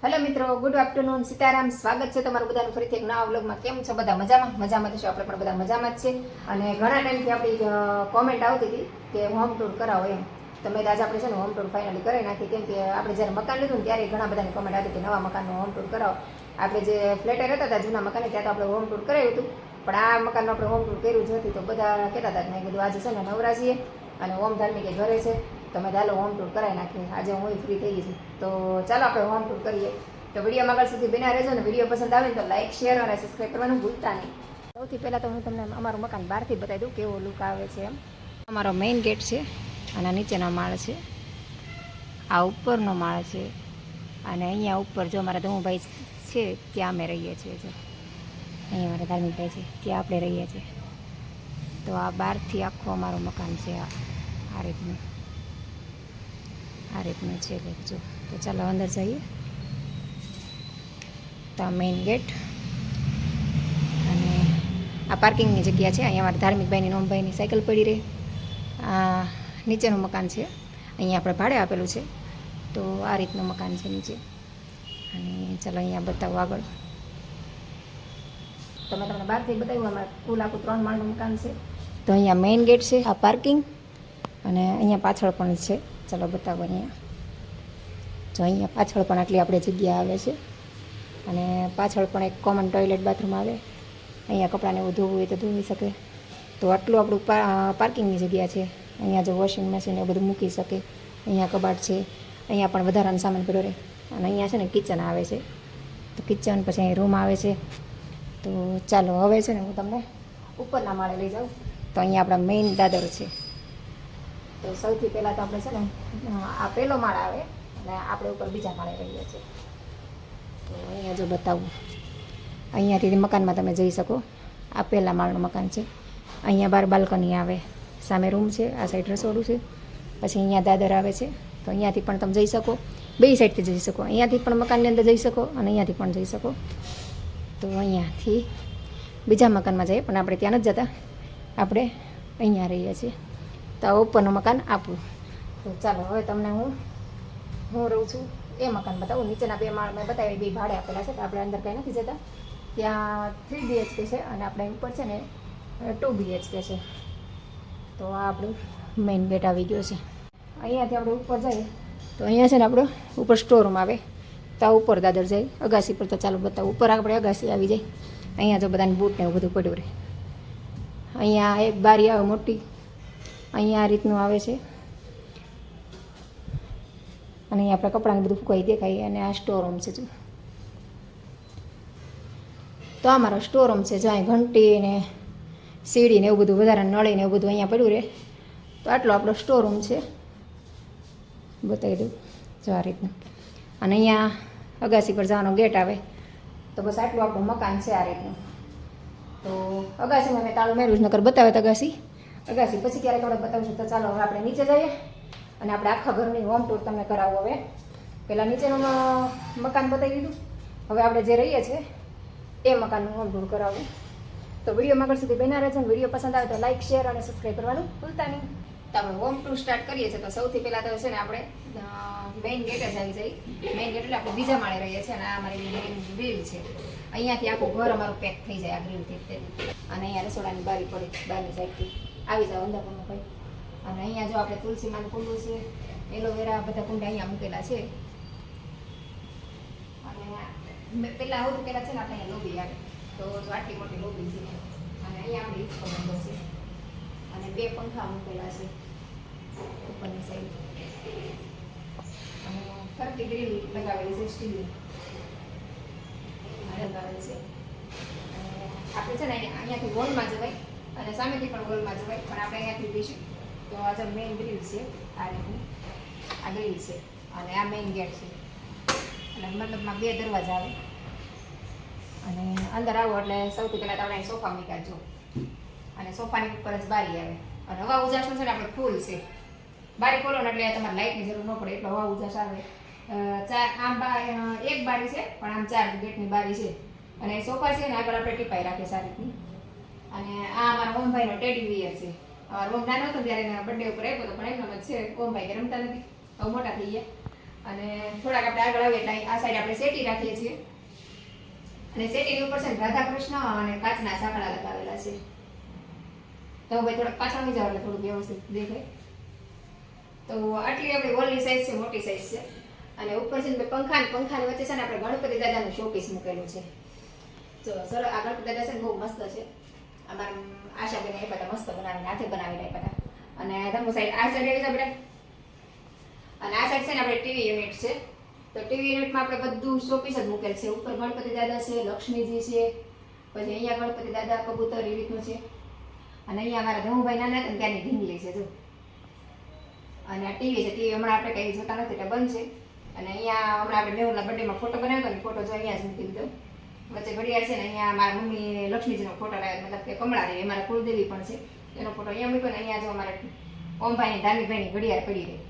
Hello મિત્રો, good afternoon, Sitaram. સ્વાગત છે તમારું બધાનું ફરીથી એક નવા વ્લોગમાં. કેમ છો બધા? મજામાં થશો. આપણે પણ બધા મજામાં જ છે. અને ઘણા ટાઈમથી આપણી કોમેન્ટ આવતી હતી કે હોમ ટૂર કરાવો એમ. તો મેં આજે આપણે છે ને હોમ ટૂર ફાઇનલી કરી નાખી. કેમ કે આપણે જ્યારે મકાન લીધું ને ત્યારે ઘણા બધાની કોમેન્ટ આવતી કે નવા મકાનનું હોમ ટૂર કરાવો. આપણે જે ફ્લેટે રહેતા હતા જૂના મકાને ત્યાં તો આપણે હોમ ટૂર કરાવ્યું હતું, પણ આ મકાનનું આપણે હોમ ટૂર કર્યું જ નથી. તો બધા કહેતા હતા કે મેં કીધું આજે છે ને નવરા છીએ અને ઓમ ધાર્મિક ઘરે છે, તમે ચાલો હોમ ટૂર કરાવી નાખીએ. આજે હું ફ્રી થઈ ગઈ છું, તો ચાલો આપણે હોમ ટૂર કરીએ. તો વિડીયોમાં આગળ સુધી બના રહેજો ને વિડીયો પસંદ આવે ને તો લાઈક, શેર અને સબસ્ક્રાઈબ કરવાનું ભૂલતા નહીં. સૌથી પહેલાં તો હું તમને અમારું મકાન બહારથી બતાવી દઉં કેવો લુક આવે છે એમ. અમારો મેઇન ગેટ છે, અને નીચેનો માળ છે, આ ઉપરનો માળ છે, અને અહીંયા ઉપર જો અમારા ધમુભાઈ છે ત્યાં અમે રહીએ છીએ. જો અહીંયા અમારા ધાર્મિકભાઈ છે ત્યાં આપણે રહીએ છીએ. તો આ બહારથી આખું અમારું મકાન છે. આ રીતનું છે જો. તો ચાલો અંદર જઈએ. તો આ મેઇન ગેટ અને આ પાર્કિંગની જગ્યા છે. અહીંયા અમારા ધાર્મિકભાઈની નોમભાઈની સાયકલ પડી રહે. આ નીચેનું મકાન છે, અહીંયા આપણે ભાડે આપેલું છે. તો આ રીતનું મકાન છે નીચે. અને ચાલો અહીંયા બતાવું આગળ. તો મેં તમને બહારથી બતાવ્યું. અમારે કુલ આખું 3 માળનું મકાન છે. તો અહીંયા મેઇન ગેટ છે, આ પાર્કિંગ, અને અહીંયા પાછળ પણ છે. ચાલો બતાવો અહીંયા. જો અહીંયા પાછળ પણ આટલી આપણે જગ્યા આવે છે, અને પાછળ પણ એક કોમન ટોયલેટ બાથરૂમ આવે. અહીંયા કપડાને એવું ધોવું હોય તો ધોવી શકે. તો આટલું આપણું પાર્કિંગની જગ્યા છે. અહીંયા જો વોશિંગ મશીન એ બધું મૂકી શકે. અહીંયા કબાટ છે, અહીંયા પણ વધારાનો સામાન પડ્યો રહે. અને અહીંયા છે ને કિચન આવે છે. તો કિચન પછી અહીં રૂમ આવે છે. તો ચાલો હવે છે ને હું તમને ઉપરના માળે લઈ જાઉં. તો અહીંયા આપણા મેઇન દાદર છે. તો સૌથી પહેલાં તો આપણે છે ને આ પહેલો માળ આવે અને આપણે ઉપર બીજા માળે રહીએ છીએ. તો અહીંયા જો બતાવું, અહીંયાથી મકાનમાં તમે જઈ શકો. આ પહેલા માળનું મકાન છે. અહીંયા બહાર બાલ્કની આવે, સામે રૂમ છે, આ સાઈડ રસોડું છે, પછી અહીંયા દાદર આવે છે. તો અહીંયાથી પણ તમે જઈ શકો, બે સાઈડથી જઈ શકો. અહીંયાથી પણ મકાનની અંદર જઈ શકો અને અહીંયાથી પણ જઈ શકો. તો અહીંયાથી બીજા મકાનમાં જઈએ, પણ આપણે ત્યાં નથી જતા, આપણે અહીંયા રહીએ છીએ. તો આ ઉપરનું મકાન આપણું. તો ચાલો હવે તમને હું રહું છું એ મકાન બતાવું. નીચેના 2 માળ મેં બતાવી, 2 ભાડે આપેલા છે. તો આપણે અંદર કંઈ નથી જતા. ત્યાં 3 BHK છે અને આપણે ઉપર છે ને 2 BHK છે. તો આ આપણું મેઇન ગેટ આવી ગયો છે. અહીંયાથી આપણે ઉપર જઈએ તો અહીંયા છે ને આપણો ઉપર સ્ટોરૂમ આવે. તો આ ઉપર દાદર જાય અગાસી પર. તો ચાલો બતાવું. ઉપર આપણે અગાસી આવી જાય. અહીંયા જો બધાને બૂટ ને એવું બધું પડ્યું રહે. અહીંયા એક બારી આવે મોટી, અહીંયા આ રીતનું આવે છે. અને અહીંયા આપણે કપડાને બધું ફૂંકાઈ દેખાય. અને આ સ્ટોરૂમ છે. જો તો આ મારો સ્ટોરૂમ છે. જો અહીં ઘંટી ને સીડી ને એવું બધું વધારે નળી ને એવું બધું અહીંયા પડ્યું રહે. તો આટલો આપણો સ્ટોરૂમ છે. બતાવી દઉં જો આ રીતનું. અને અહીંયા અગાસી પર જવાનો ગેટ આવે. તો બસ આટલું આપણું મકાન છે આ રીતનું. તો અગાસીમાં મેં તાળું મેળવ્યું નકર બતાવે તો અગાસી પછી ક્યારેક આપણે બતાવશું. તો ચાલો હવે આપણે નીચે જઈએ અને આપણે આખા ઘરની હોમ ટૂર તમને કરાવો. હવે પહેલાં નીચેનું મકાન બતાવી દીધું, હવે આપણે જે રહીએ છીએ એ મકાનનું હોમ ટૂર કરાવું. તો વિડીયોમાં આગળ સુધી બના રહેજો. વિડીયો પસંદ આવે તો લાઈક, શેર અને સબસ્ક્રાઈબ કરવાનું ભૂલતા નહીં. તો આપણે હોમ ટૂર સ્ટાર્ટ કરીએ છીએ. તો સૌથી પહેલાં તો છે ને આપણે મેઇન ગેટ જ આવી જાય. મેઇન ગેટ એટલે આપણે બીજા માળે રહીએ છીએ. અને આ અમારી મેઇન ગ્રીલ છે. અહીંયાથી આખું ઘર અમારું પેક થઈ જાય આ ગ્રીલથી. અને અહીંયા રસોડાની બારી પડી બહારની સાઈડથી આવી જાવ અંદર પણ ભાઈ. અને અહીંયા જો આપણે તુલસીમાનું કુંડું છે, એલોવેરા બધા કુંડા અહીંયા મૂકેલા છે. અને પહેલાં સૌથી પહેલાં છે ને આપણે અહીંયા લોબી આવે. તો આટલી મોટી લોબી છે. અને અહીંયા આપણે હિંચકો બંધો છે. અને 2 પંખા મૂકેલા છે ઉપરની સાઈડ. અને ફરતી ગ્રીલ લગાવેલી છે સ્ટીલની. લગાવેલી છે. આપણે છે ને અહીંયાથી હોલમાં જવાય અને સામેથી પણ હોલમાં જવાય, પણ આપણે અહીંયાથી જઈશું. તો આ જે મેઇન ગ્રીલ છે આ રીતની આ ગ્રીલ છે. અને આ મેઇન ગેટ છે. એટલે મતલબમાં 2 દરવાજા આવે. અને અંદર આવો એટલે સૌથી પહેલાં તો આપણે સોફા મૂક્યા જો. અને સોફાની ઉપર જ બારી આવે. અને હવા ઉજાસનું છે ને આપણે ફૂલ છે. બારી ખોલો ને એટલે તમારે લાઇટની જરૂર ન પડે એટલે હવા ઉજાસ આવે. આમ એક બારી છે, પણ આમ 4 ગેટની બારી છે. અને સોફા છે ને આગળ આપણે ટીપાઈ રાખીએ સારી રીતની. અને આ અમારા ઓમભાઈનો ટેડી બિયર છે. ઓમ નાનો હતો ત્યારે એના બર્થડે ઉપર આપ્યો હતો, પણ એમનો જ છે. ઓમભાઈ કે રમતા નથી, હવે મોટા થઈ ગયા. અને થોડાક આપણે આગળ આવીએ એટલે આ સાઈડ આપણે સેટી રાખીએ છીએ અને સેટીની ઉપર છે રાધા કૃષ્ણ અને કાચના સાંકળા લગાવેલા છે. તો ભાઈ થોડાક પાછળ જાવ એટલે થોડું વ્યવસ્થિત દેખાય. તો આટલી આપણી વોલની સાઈઝ છે, મોટી સાઈઝ છે. અને ઉપર છે ને પંખાની વચ્ચે છે ને આપણે ગણપતિ દાદાનું શોપીસ મૂકેલું છે. જો સર આ ગણપતિ દાદા છે ને બહુ મસ્ત છે. અમારા આશાબેન એ બધા મસ્ત બનાવીને હાથે બનાવી બધા. અને ધમુ સાઈડ આ સાઈડ આવી આપણે અને આ સાઈડ છે ને આપણે ટીવી યુનિટ છે. તો ટીવી યુનિટમાં આપણે બધું શોપીસ જ મૂકેલ છે. ઉપર ગણપતિ દાદા છે, લક્ષ્મીજી છે, પછી અહીંયા ગણપતિ દાદા કબૂતર એ રીતનું છે. અને અહીંયા અમારા ધમુભાઈ નાના હતા ને ત્યાંની ઢીંગલી છે જો. અને આ ટીવી છે, ટીવી હમણાં આપણે કંઈ જોતા નથી એટલે બંધ છે. અને અહીંયા હમણાં આપણે મેહુલના બર્થડેમાં ફોટો બનાવ્યો ને ફોટો જો અહીંયા જ મૂકી દીધો. વચ્ચે ઘડિયાળ છે ને અહીંયા મારા મમ્મી લક્ષ્મીજીનો ફોટો લાવ્યો, મતલબ કે કમળાદેવી અમારા કુળદેવી પણ છે એનો ફોટો અહીંયા મૂક્યો ને અહીંયા જો અમારે ઓમભાઈની ધાર્મિકભાઈની ઘડિયાળ પડી રહી.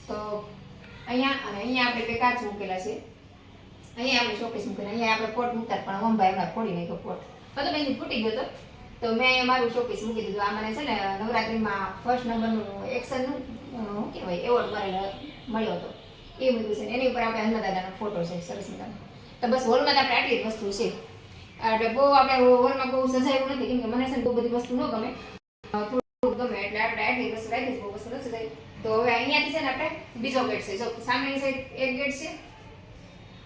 તો અહીંયા અને અહીંયા આપણે બે કાચ મૂકેલા છે. અહીંયા આપણે શોપીસ મૂકેલા, અહીંયા આપણે પોટ મૂકતા પણ ઓમભાઈ હમણાં ફોડી નાખ્યો પોટ, મતલબ એની ફૂટી ગયો હતો. તો મેં અહીંયા મારું શોપીસ મૂકી દીધું. આ મને છે ને નવરાત્રિમાં ફર્સ્ટ નંબરનું એક્શનનું શું કહેવાય એવોર્ડ મળ્યો હતો એ બધું છે. એની ઉપર આપણે હનુમાન દાદાનો ફોટો છે સરસ મજાનો. તો બસ હોલમાં આપણે આટલી જ વસ્તુ છે. એટલે બહુ આપણે હોલમાં બહુ સજાયું નથી કેમ કે મને છે ને બહુ બધી વસ્તુ ન ગમે, થોડું ગમે એટલે આપણે આટલી વસ્તુ રાખી બહુ વસ્તુ નથી સજાવી. તો હવે અહીંયાથી છે ને આપણે બીજો ગેટ છે. જો સામેની સાઈડ એક ગેટ છે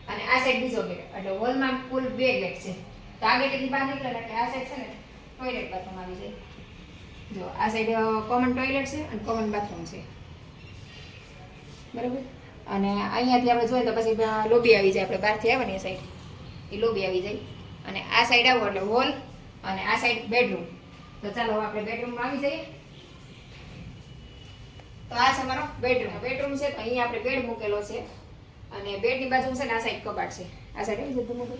અને આ સાઈડ બીજો ગેટ, એટલે હોલમાં કુલ 2 ગેટ છે. તો આ ગેટથી બહાર નીકળે એટલે આ સાઈડ છે ને ટોયલેટ બાથરૂમ આવી જાય. જો આ સાઈડ કોમન ટોયલેટ છે અને કોમન બાથરૂમ છે, બરાબર. અને અહીંયાથી આપણે જોઈએ તો પછી લોબી આવી જાય. આપણે બહારથી આવે ને એ સાઈડ એ લોબી આવી જાય. અને આ સાઈડ આવો એટલે હોલ અને આ સાઈડ બેડરૂમ. તો ચાલો આપણે બેડરૂમમાં આવી જઈએ. તો આ છે અમારો બેડરૂમ છે. તો અહીંયા આપણે બેડ મૂકેલો છે અને બેડની બાજુ છે ને આ સાઈડ કબાટ છે. આ સાઈડ આવી જતું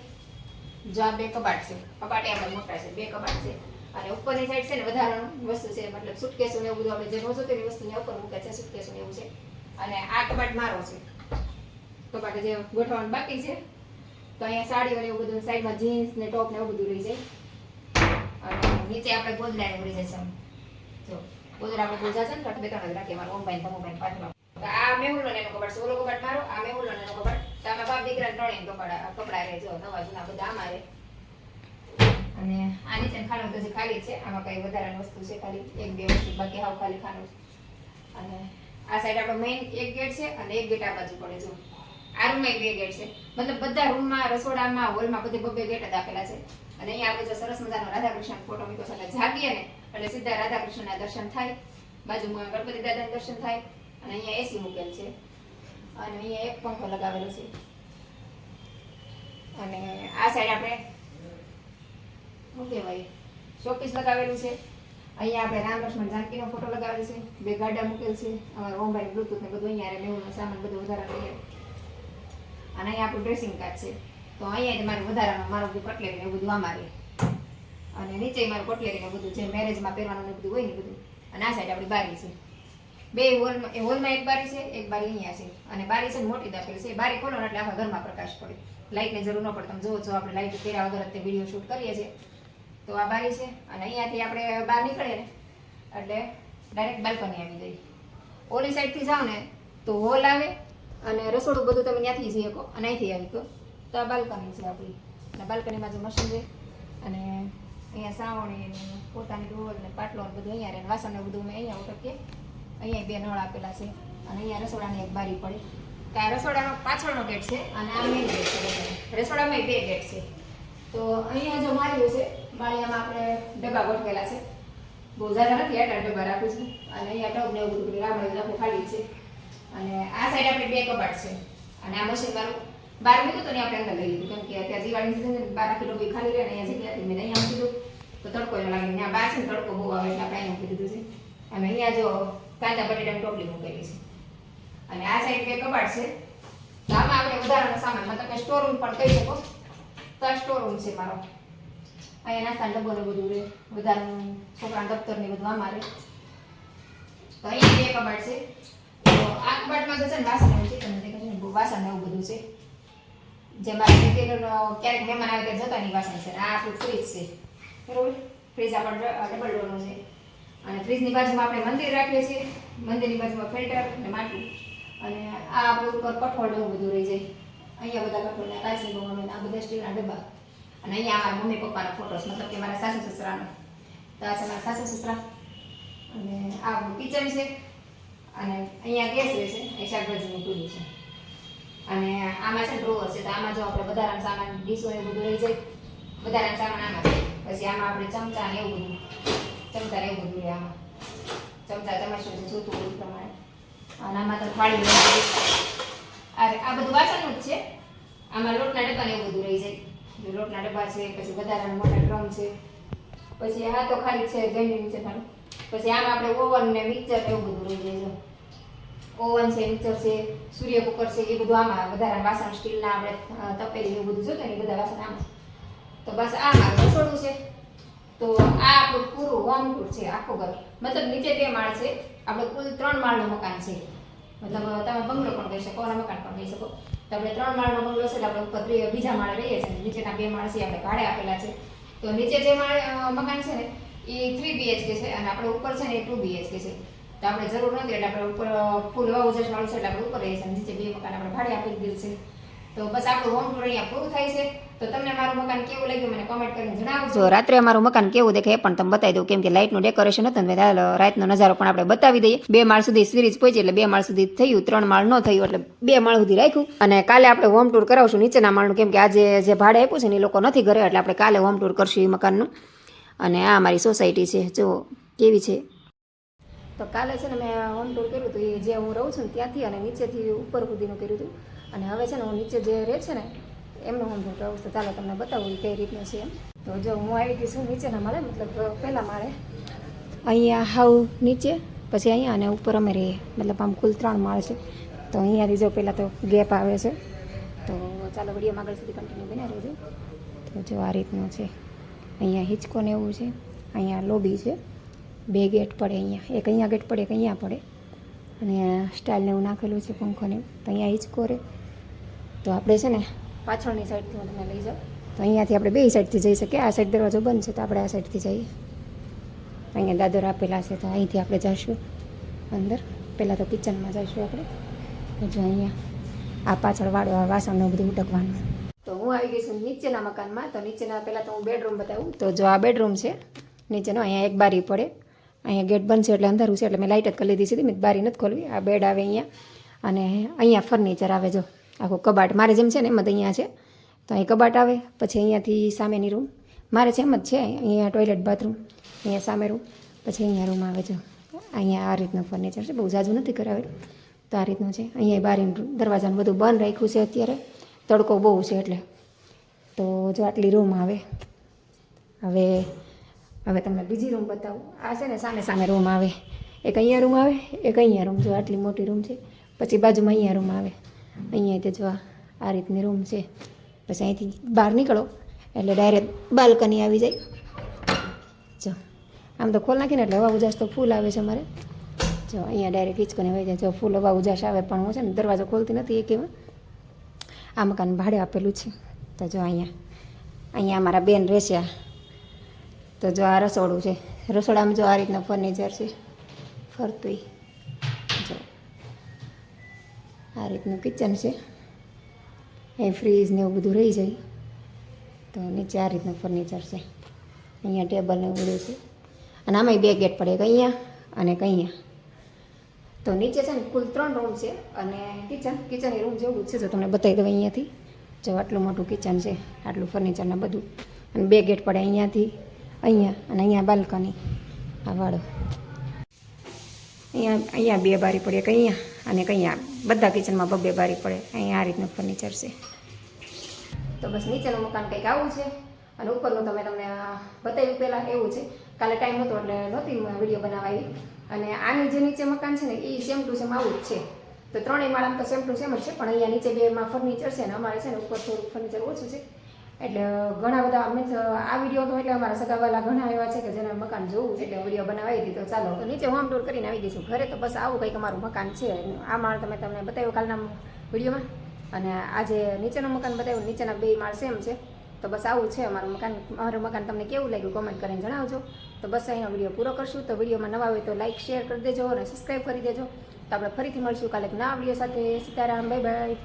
જો આ 2 કબાટ છે. કબાટ એ આપણે મોટા છે, 2 કબાટ છે. અને ઉપરની સાઈડ છે ને વધારાનું વસ્તુ છે, મતલબ સુટકેસો ને એવું બધું આપણે જે રોજ તેની વસ્તુને ઉપર મૂકે છે, સુટકેસો ને એવું છે. અને આ કબાટ મારો છે. કબાટ જે ગોઠવવાનું બાકી છે. તો અહીંયા સાડીઓ ને એવું બધું સાઈડમાં જીન્સ ને ટોપ ને એવું બધું રહી જાય. અને નીચે આપણે ગોદડા ને રહી જાય છે. જો ગોદડા આપણે ગોજા છે ને તો 2-3 જ રાખીએ મારો ઓમભાઈ ધમુભાઈ પાછળ. તો આ મેહુલનો એનો કબાટ છે, ઓલો કબાટ મારો, આ મેહુલનો એનો કબાટ. તો આમાં બાપ દીકરા ત્રણેય કપડા રહે જો નવા જૂના બધા આમાં રહે. અને આ નીચે ખાનું તો જે ખાલી છે, આમાં કઈ વધારાની વસ્તુ છે ખાલી 1-2 વસ્તુ, બાકી હાવ ખાલી ખાનું છે. અને આ સાઈડ આપણો મેઇન એક ગેટ છે અને એક ગેટ આ બાજુ પડે જો. આ રૂમમાં 2 ગેટ છે, મતલબ બધા રૂમમાં, રસોડામાં, હોલમાં બધે 2 ગેટ જ આપેલા છે. અને અહીંયા આપણે જો સરસ મજાનો રાધાકૃષ્ણ ફોટો મૂક્યો છે એટલે જાગીએ ને એટલે સીધા રાધાકૃષ્ણના દર્શન થાય, બાજુમાં ગણપતિ દાદાના દર્શન થાય. અને અહીંયા એસી મૂકેલ છે અને અહીંયા એક પંખો લગાવેલો છે. અને આ સાઈડ આપણે શું કહેવાય શોપીસ લગાવેલું છે. અહીંયા આપણે રામ લક્ષ્મણ જાનકીનો ફોટો લગાવેલો છે, 2 ગાડા મૂકેલ છે. અમારા ઓમભાઈ બ્લુટૂથ ને બધું અહીંયા મેહુલનો સામાન બધું વધારે લઈએ. અને અહીંયા આપણું ડ્રેસિંગ કાર્ડ છે. તો અહીંયા મારું વધારાનું મારું બધું કટલેરી ને બધું આમાં રહે. અને નીચે મારું કટલેરી ને બધું જે મેરેજમાં પહેરવાનું ને બધું હોય ને બધું. અને આ સાઈડ આપણી બારી છે. 2 હોલમાં એક બારી છે, એક બારી અહીંયા છે. અને બારી છે મોટી દાખેલી છે. બારી ખોલો એટલે આખા ઘરમાં પ્રકાશ પડે, લાઇટની જરૂર ન પડે. તમે જુઓ છો આપણે લાઇટ કર્યા વગર તે વિડીયો શૂટ કરીએ છીએ. તો આ બારી છે અને અહીંયાથી આપણે બહાર નીકળીએ ને એટલે ડાયરેક્ટ બાલ્કની આવી જાય. ઓલી સાઈડથી જાઓ ને તો હોલ આવે અને રસોડું બધું તમે ત્યાંથી જઈ શકો અને અહીંથી આવી શકો. તો આ બાલ્કની છે આપણી. અને બાલ્કનીમાં જે મશીન છે અને અહીંયા સાવણી ને પોતાની ડોલ ને પાટલો ને બધું અહીંયા રહે. વાસણ ને બધું મેં અહીંયા ઉટકીએ. અહીંયા 2 નળ આપેલા છે અને અહીંયા રસોડાની એક બારી પડે. તો આ રસોડાનો પાછળનો ગેટ છે અને આ મેઇન ગેટ છે. રસોડામાં 2 ગેટ છે. તો અહીંયા જો માળીઓ છે, માળિયામાં આપણે ડબ્બા ગોઠવેલા છે. બહુ જ્યાદા નથી, 8 ડબ્બા રાખું છું. અને અહીંયા ટબ ને એવું બધું રામડે આખું ખાલી છે. અને આ સાઈડ આપણે 2 કબાટ છે. અને આ મશીન મારું બહાર મૂક્યું તો ને આપણે અંદર લઈ લીધું કેમ કે અત્યારે દિવાળીની સિઝન બહાર આખી ડબ્બી ખાલી રહે ને અહીંયા જગ્યા હતી મેં અહીંયા મૂકી દીધું તો તડકો ન લાગે. ત્યાં બહાર છે ને તડકો બહુ આવે એટલે આપણે અહીંયા મૂકી દીધું છે. અને અહીંયા જો કાંદા બટેટાની ટોપલી મૂકેલી છે. અને આ સાઈડ 2 કબાટ છે. તો આમાં આપણે વધારાનો સામાન મતલબ કે સ્ટોર રૂમ પણ કહી શકો. તો આ સ્ટોર રૂમ છે મારો. અહીંયા નાસ્તાનો ડબ્બો ને બધું રહે, વધારાનું છોકરાના દફતર ને બધું આમાં રહે. તો અહીંયા 2 કબાટ છે. તો આ કબાટમાં તો છે ને વાસણ એવું છે, તમને દેખાય છે ને વાસણ એવું બધું છે. જેમાં ક્યારેક મહેમાન આવે ત્યારે જતાની વાસણ છે. આ આપણું ફ્રીજ છે, બરોબર. ફ્રીજ આપણે ડબલ ડોરનું છે. અને ફ્રીજની બાજુમાં આપણે મંદિર રાખીએ છીએ. મંદિરની બાજુમાં ફિલ્ટર અને માટલું. અને આ આપણું ઉપર કઠોળ એવું બધું રહી જાય. અહીંયા બધા કઠોળના કાચની બહુ આ બધા સ્ટીલના ડબ્બા. અને અહીંયા અમારા મમ્મી પપ્પાના ફોટોસ, મતલબ કે મારા સાસુ સસરાનો. તો આ છે મારા સાસુ સસરા. અને આ કિચન છે. અને અહીંયા ગેસ રહે છે, એ શાકભાજીની ટૂલી છે. અને આમાં છે ડ્રોવર છે, તો આમાં જો આપણે વધારાનો સામાન, ડીશો એ બધું રહી જાય. વધારાનો સામાન આમાં છે. પછી આમાં આપણે ચમચા ને એવું બધું, ચમચા ને એવું બધું રહે આમાં. ચમચા ચમચું છે જોતું હોય એ પ્રમાણે. અને આમાં તો થાળી આ બધું વાસણનું જ છે. આમાં લોટના ડબ્બા ને એવું બધું રહી જાય. લોટના ડબ્બા છે, પછી વધારાના મોટા ડ્રમ છે, પછી આ તો ખાલી છે ગેંડી નીચે ખાલી. પછી આમાં આપણે ઓવન ને મિક્સર એવું બધું રહી જાય. ઓવન છે, મિક્સર છે, સૂર્ય કુકર છે, એ બધું આમાં વધારાના વાસણ સ્ટીલના આપણે તપેલી એવું બધું જોતું ને એ બધા વાસણ આમાં. તો બસ આ મારું રસોડું છે. તો આ આપણું પૂરું હોમ ટૂર છે આખું ઘર. મતલબ નીચે 2 માળ છે, આપણે કુલ 3 માળનું મકાન છે. મતલબ તમે બંગલો પણ કહી શકો અને મકાન પણ કહી શકો. તો આપણે 3 માળનો બંગલો છે, આપણે ઉપર બીજા માળે રહીએ છીએ. નીચેના 2 માળ છે આપણે ભાડે આપેલા છે. તો નીચે જે માળ મકાન છે ને એ 3 BHK છે અને આપણે ઉપર છે ને એ 2 BHK છે. તો આપણે જરૂર નથી એટલે આપણે ઉપર ફૂલ વાળું છે એટલે આપણે ઉપર રહીએ છીએ. નીચે 2 મકાન આપણે ભાડે આપી દીધેલ છે. તો બસ આપણું હોમ ટૂર અહીંયા પૂરું થાય છે. તો તમને મારું મકાન કેવું લાગ્યું મને કોમેન્ટ કરીને જણાવજો. રાત્રે અમારું મકાન કેવું દેખાય એ પણ તમે બતાવી દઉં, કેમ કે લાઇટનું ડેકોરેશન હતું ને રાતનો નજારો પણ આપણે બતાવી દઈએ. 2 માળ સુધી સિરીઝ પહોંચી એટલે 2 માળ સુધી થયું, 3 માળ ન થયું એટલે 2 માળ સુધી રાખ્યું. અને કાલે આપણે હોમ ટૂર કરાવશું નીચેના માળનું, કેમ કે આજે જે ભાડે આપ્યું છે ને એ લોકો નથી ઘરે, એટલે આપણે કાલે હોમ ટૂર કરશું એ મકાનનું. અને આ અમારી સોસાયટી છે, જો કેવી છે. તો કાલે છે ને મેં હોમ ટૂર કર્યું હતું, એ જે હું રહું છું ને ત્યાંથી અને નીચેથી ઉપર સુધીનું કર્યું હતું. અને હવે છે ને હું નીચે જે રહે છે ને એમનું હોમ ટૂર કરાવું. તો ચાલો તમને બતાવું કઈ રીતનું છે એમ. તો જો હું આવી ગઈ છું નીચેના માળે, મતલબ પહેલા માળે. અહીંયા હાવ નીચે, પછી અહીંયા અને ઉપર અમે રહીએ, મતલબ આમ કુલ 3 માળ છે. તો અહીંયાથી જો પહેલાં તો ગેપ આવે છે. તો ચાલો વિડીયોમાં આગળ સુધી કન્ટિન્યુ બન્યા રહેજો. તો જો આ રીતનું છે. અહીંયા હિંચકો ને એવું છે. અહીંયા લોબી છે, 2 ગેટ પડે અહીંયા, એક અહીંયા ગેટ પડે, એક અહીંયા પડે. અને સ્ટાઇલને એવું નાખેલું છે, પંખો ને. તો અહીંયા હિંચકો રહે. તો આપણે છે ને પાછળની સાઈડથી હું તમને લઈ જાઉં. તો અહીંયાથી આપણે 2 સાઈડથી જઈ શકીએ. આ સાઈડ દરવાજો બંધ છે તો આપણે આ સાઈડથી જઈએ. અહીંયા દાદર આપેલા છે, તો અહીંથી આપણે જઈશું અંદર. પહેલાં તો કિચનમાં જઈશું આપણે. જો અહીંયા આ પાછળ વાસણને બધું ઉટકવાનું. તો હું આવી ગઈ છું નીચેના મકાનમાં. તો નીચેના પહેલાં તો હું બેડરૂમ બતાવું. તો જો આ બેડરૂમ છે નીચેનો. અહીંયા એક બારી પડે, અહીંયા ગેટ બંધ છે એટલે અંધારું છે, એટલે મેં લાઇટ જ કરી લીધી સીધી, મેં બારી નથી ખોલવી. આ બેડ આવે અહીંયા, અને અહીંયા ફર્નિચર આવે. જો આખું કબાટ મારે જેમ છે ને એમ જ અહીંયા છે. તો અહીં કબાટ આવે. પછી અહીંયાથી સામેની રૂમ મારે છે એમ જ છે. અહીંયા ટોયલેટ બાથરૂમ, અહીંયા સામે રૂમ, પછી અહીંયા રૂમ આવે. જો અહીંયા આ રીતનું ફર્નિચર છે, બહુ ઝાઝું નથી કરાવે. તો આ રીતનું છે. અહીંયા બારીનું દરવાજાનું બધું બંધ રાખ્યું છે અત્યારે, તડકો બહુ છે એટલે. તો જો આટલી રૂમ આવે. હવે તમને બીજી રૂમ બતાવું. આ છે ને સામે સામે રૂમ આવે. એક અહીંયા રૂમ આવે, એક અહીંયા રૂમ. જો આટલી મોટી રૂમ છે. પછી બાજુમાં અહીંયા રૂમ આવે. અહીંયા તે જો આ રીતની રૂમ છે. પછી અહીંથી બહાર નીકળો એટલે ડાયરેક્ટ બાલ્કની આવી જાય. જો આમ તો ખોલ નાખીને એટલે હવા ઉજાસ તો ફૂલ આવે છે અમારે. જો અહીંયા ડાયરેક્ટ હિંચકોને વહી જાય. જો ફૂલ હવા ઉજાસ આવે, પણ હું છે ને દરવાજો ખોલતી નથી એક એમાં. આ મકાન ભાડે આપેલું છે. તો જો અહીંયા અમારા બેન રહેશે. તો જો આ રસોડું છે. રસોડામાં જો આ રીતના ફર્નિચર છે ફરતું. જો આ રીતનું કિચન છે. એ ફ્રીજ ને એવું બધું રહી જાય. તો નીચે આ રીતનું ફર્નિચર છે. અહીંયા ટેબલ ને એવું બધું છે. અને આમાંય 2 ગેટ પડે, એક અહીંયા અને એક અહીંયા. તો નીચે છે ને કુલ 3 રૂમ છે અને કિચનની રૂમ જેવું જ છે. જો તમને બતાવી દઉં અહીંયાથી. જો આટલું મોટું કિચન છે, આટલું ફર્નિચરને બધું. અને 2 ગેટ પડે અહીંયાથી અહીંયા, અને અહીંયા બાલ્કની આ વાળો. અહીંયા 2 બારી પડે, એક અહીંયા અને એક અહીંયા. બધા કિચનમાં 2 બારી પડે. અહીંયા આ રીતનું ફર્નિચર છે. તો બસ નીચેનું મકાન કંઈક આવું છે. અને ઉપરનું તમે તમને બતાવ્યું પહેલાં એવું છે. કાલે ટાઈમ હતો એટલે નહોતી વિડીયો બનાવવા આવી. અને આની જે નીચે મકાન છે ને એ સેમ ટુ સેમ આવું જ છે. તો 3 માળામાં તો સેમ ટુ સેમ જ છે, પણ અહીંયા નીચે 2માં ફર્નિચર છે ને અમારે છે ને ઉપર થોડુંક ફર્નિચર ઓછું છે. એટલે ઘણા બધા મીન્સ આ વિડીયો તો એટલે અમારા સગાવાલા ઘણા એવા છે કે જેને મકાન જોવું છે, એટલે વિડીયો બનાવી હતી. તો ચાલો તો નીચે હોમ ટૂર કરીને આવી ગઈશું ઘરે. તો બસ આવું કંઈક અમારું મકાન છે. આ માળ તમને બતાવ્યું કાલના વિડીયોમાં, અને આજે નીચેનું મકાન બતાવ્યું. નીચેના 2 માળ સેમ છે. તો બસ આવું છે અમારું મકાન. મારું મકાન તમને કેવું લાગ્યું કોમેન્ટ કરીને જણાવજો. તો બસ અહીંનો વિડીયો પૂરો કરશું. તો વિડીયોમાં નવા હોય તો લાઇક શેર કરી દેજો અને સબસ્ક્રાઈબ કરી દેજો. તો આપણે ફરીથી મળશું કાલે એક નવા વિડીયો સાથે. Sitaram, bye bye.